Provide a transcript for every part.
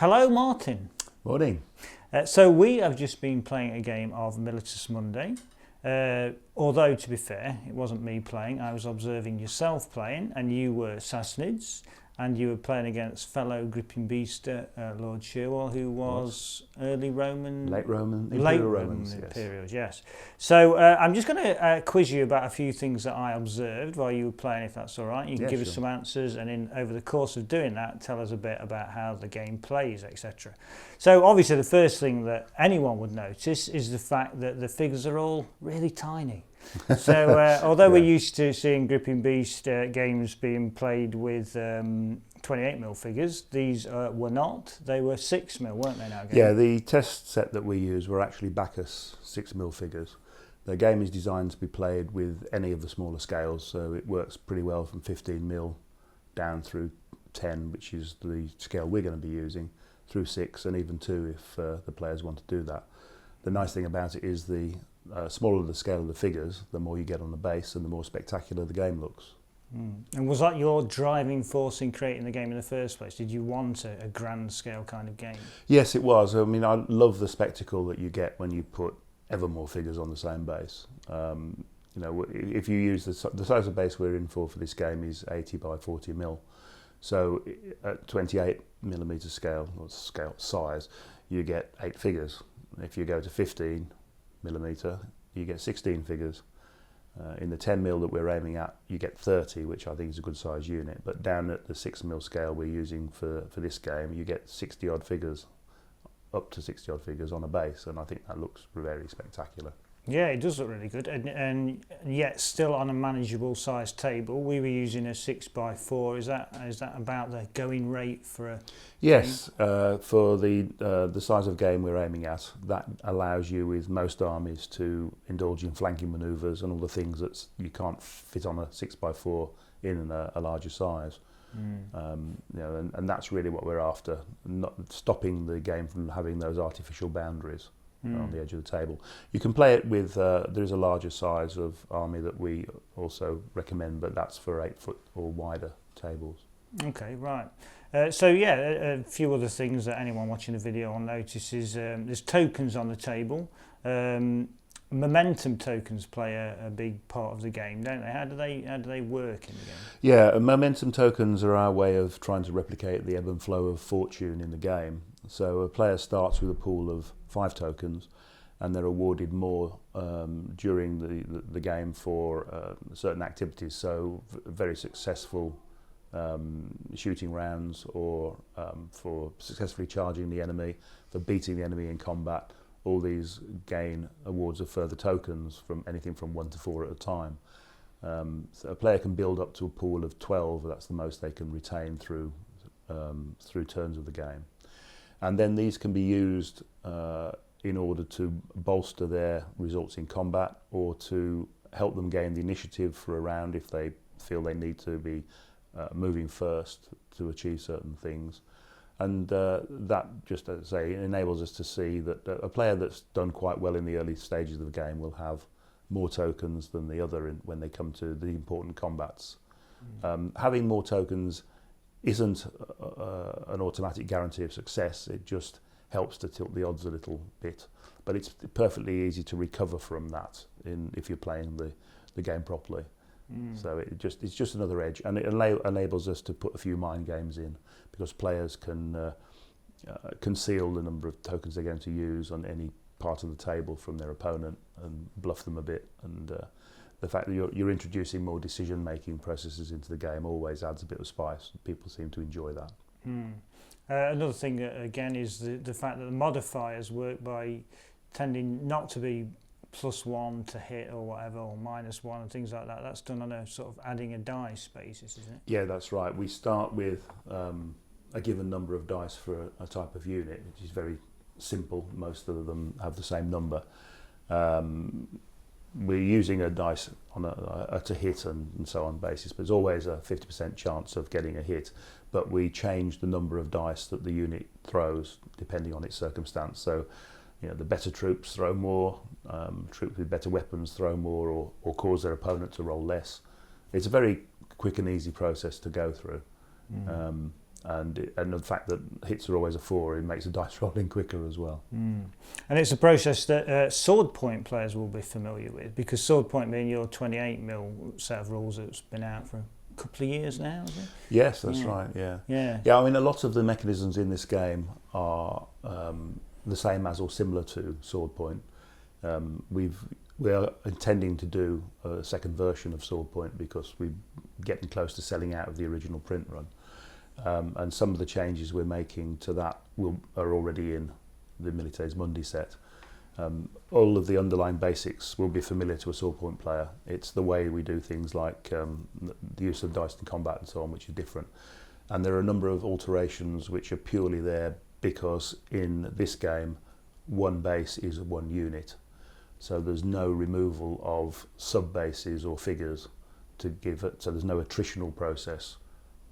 Hello, Martin. Morning. So we have just been playing a game of Milites Mundi. Although, to be fair, it wasn't me playing. I was observing yourself playing, and you were Sassanids, and you were playing against fellow gripping beast Lord Sherwell, who was early Roman... Late Roman, Imperial Romans, yes. So I'm just going to quiz you about a few things that I observed while you were playing, if that's all right. You can give us some answers, and over the course of doing that, tell us a bit about how the game plays, etc. So obviously the first thing that anyone would notice is the fact that the figures are all really tiny. So although we're used to seeing Gripping Beast games being played with 28mm figures, these were not. They were 6mm, weren't they now? Yeah, the test set that we used were actually Bacchus 6mm figures. The game is designed to be played with any of the smaller scales, so it works pretty well from 15mm down through 10, which is the scale we're going to be using, through 6 and even 2 if the players want to do that. The nice thing about it is the smaller the scale of the figures, the more you get on the base and the more spectacular the game looks. And was that your driving force in creating the game in the first place? Did you want a grand scale kind of game? Yes, it was. I mean, I love the spectacle that you get when you put ever more figures on the same base. You know, if you use the size of base we're in for this game is 80 by 40mm. So at 28mm scale, or scale size, you get 8 figures. If you go to 15mm, you get 16 figures. In the 10mm that we're aiming at, you get 30, which I think is a good size unit. But down at the 6mm scale we're using for this game, you get 60 odd figures, up to 60 odd figures on a base, and I think that looks very spectacular. Yeah, it does look really good, and yet still on a manageable size table. We were using a 6x4. Is that about the going rate for a Yes, for the size of game we're aiming at, that allows you with most armies to indulge in flanking manoeuvres and all the things that you can't fit on a 6x4 in a larger size. You know, and that's really what we're after, not stopping the game from having those artificial boundaries on the edge of the table. You can play it with, there's a larger size of army that we also recommend, but that's for 8 foot or wider tables. Okay, right. So yeah, a few other things that anyone watching the video will notice is there's tokens on the table. Momentum tokens play a big part of the game, don't they? How do they work in the game? Yeah, momentum tokens are our way of trying to replicate the ebb and flow of fortune in the game. So a player starts with a pool of 5 tokens, and they're awarded more during the game for certain activities. So very successful shooting rounds, or for successfully charging the enemy, for beating the enemy in combat. All these gain awards of further tokens, from anything from 1 to 4 at a time. So a player can build up to a pool of 12. That's the most they can retain through turns of the game. And then these can be used in order to bolster their results in combat, or to help them gain the initiative for a round if they feel they need to be moving first to achieve certain things. And that, just as I say, enables us to see that a player that's done quite well in the early stages of the game will have more tokens than the other when they come to the important combats. Having more tokens isn't an automatic guarantee of success. It just helps to tilt the odds a little bit, but it's perfectly easy to recover from that if you're playing the game properly. So it's just another edge, and it enables us to put a few mind games in, because players can conceal the number of tokens they're going to use on any part of the table from their opponent and bluff them a bit. And the fact that you're introducing more decision-making processes into the game always adds a bit of spice. People seem to enjoy that. Another thing, again, is the fact that the modifiers work by tending not to be +1 to hit or whatever, or -1 and things like that. That's done on a sort of adding a dice basis, isn't it? Yeah, that's right. We start with a given number of dice for a type of unit, which is very simple. Most of them have the same number. We're using a dice on a to hit and so on basis, but there's always a 50% chance of getting a hit. But we change the number of dice that the unit throws depending on its circumstance. So, you know, the better troops throw more, troops with better weapons throw more, or cause their opponent to roll less. It's a very quick and easy process to go through. and the fact that hits are always a 4, it makes the dice rolling quicker as well. And it's a process that sword point players will be familiar with, because sword point being your 28mm set of rules that's been out for a couple of years now, is it? Yes, that's right. Yeah. I mean, a lot of the mechanisms in this game are the same as or similar to sword point. We are intending to do a second version of sword point because we're getting close to selling out of the original print run. And some of the changes we're making to that are already in the Milites Mundi set. All of the underlying basics will be familiar to a sword point player. It's the way we do things like the use of dice in combat and so on, which is different. And there are a number of alterations which are purely there because in this game, one base is one unit. So there's no removal of sub-bases or figures to give it, so there's no attritional process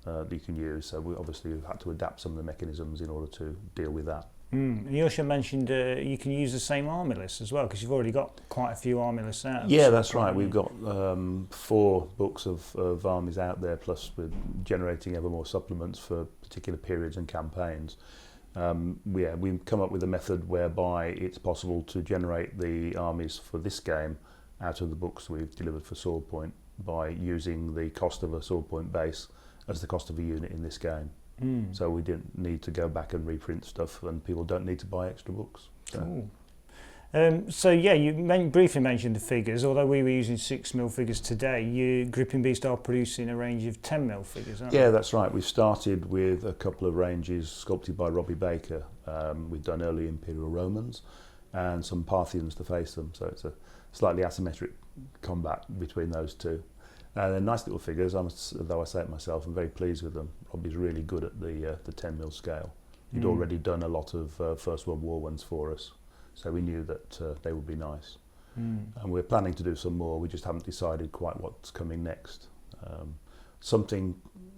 that you can use. So we obviously have had to adapt some of the mechanisms in order to deal with that. And you also mentioned you can use the same army list as well, because you've already got quite a few army lists out. Yeah, that's right. We've got 4 books of armies out there, plus we're generating ever more supplements for particular periods and campaigns. We've come up with a method whereby it's possible to generate the armies for this game out of the books we've delivered for sword point by using the cost of a sword point base as the cost of a unit in this game. So we didn't need to go back and reprint stuff, and people don't need to buy extra books. So. So yeah, you briefly mentioned the figures. Although we were using 6mm figures today, you Gripping Beast are producing a range of 10mm figures, aren't you? Yeah, that's right. We've started with a couple of ranges sculpted by Robbie Baker. We've done early Imperial Romans and some Parthians to face them, so it's a slightly asymmetric combat between those two. They're nice little figures, though I say it myself, I'm very pleased with them. Robbie's really good at the 10mm scale. He'd already done a lot of First World War ones for us, so we knew that they would be nice. And we're planning to do some more, we just haven't decided quite what's coming next.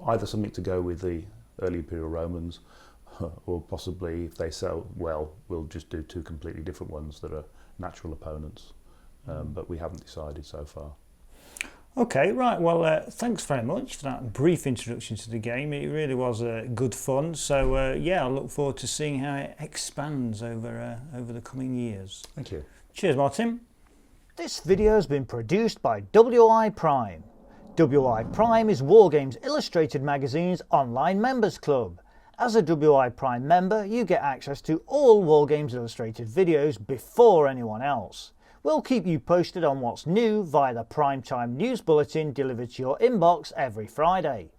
Either something to go with the early Imperial Romans, or possibly, if they sell well, we'll just do 2 completely different ones that are natural opponents. But we haven't decided so far. Okay, right, well thanks very much for that brief introduction to the game. It really was good fun, so yeah, I look forward to seeing how it expands over the coming years. Thank you. Cheers, Martin. This video has been produced by WI Prime. WI Prime is Wargames Illustrated Magazine's online members club. As a WI Prime member, you get access to all Wargames Illustrated videos before anyone else. We'll keep you posted on what's new via the Primetime News Bulletin delivered to your inbox every Friday.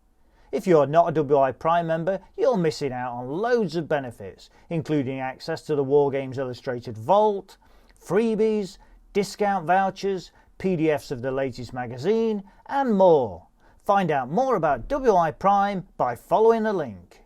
If you're not a WI Prime member, you're missing out on loads of benefits, including access to the Wargames Illustrated Vault, freebies, discount vouchers, PDFs of the latest magazine, and more. Find out more about WI Prime by following the link.